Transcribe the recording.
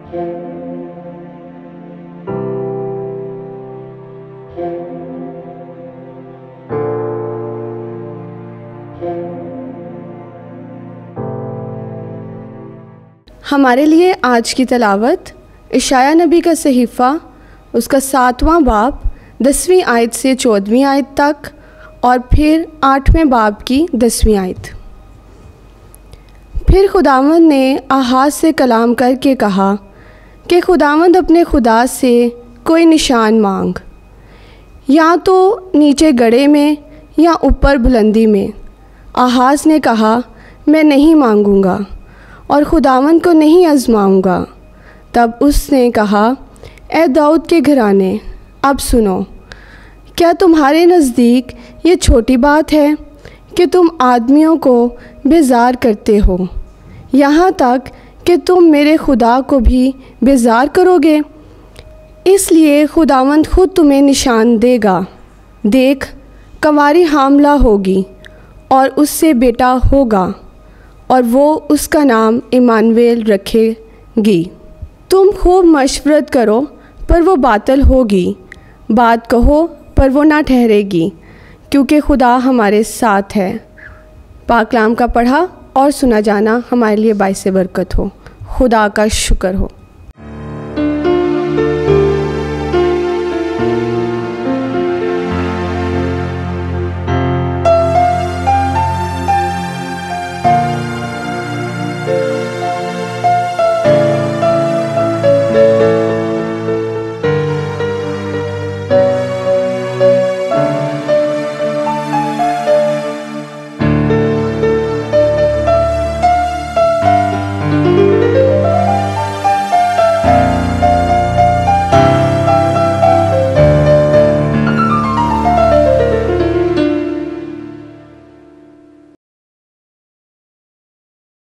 हमारे लिए आज की तलावत इशाया नबी का सहीफ़ा उसका 7वां बाब 10वीं आयत से 14वीं आयत तक और फिर 8वें बाब की 10वीं आयत। फिर खुदावंद ने आहाज से कलाम करके कहा कि खुदावंद अपने खुदा से कोई निशान मांग, या तो नीचे गड़े में या ऊपर बुलंदी में। आहाज ने कहा, मैं नहीं मांगूँगा और खुदावंद को नहीं आजमाऊँगा। तब उसने कहा, ए दाऊद के घराने, अब सुनो, क्या तुम्हारे नज़दीक ये छोटी बात है कि तुम आदमियों को बेजार करते हो, यहाँ तक कि तुम मेरे खुदा को भी बेजार करोगे? इसलिए खुदावंद खुद तुम्हें निशान देगा। देख, कंवारी हामला होगी और उससे बेटा होगा और वो उसका नाम इमानुएल रखेगी। तुम खूब मशवरत करो पर वो बातिल होगी, बात कहो पर वो ना ठहरेगी, क्योंकि खुदा हमारे साथ है। पाक कलाम का पढ़ा और सुना जाना हमारे लिए बाइसे बरकत हो। खुदा का शुक्र हो।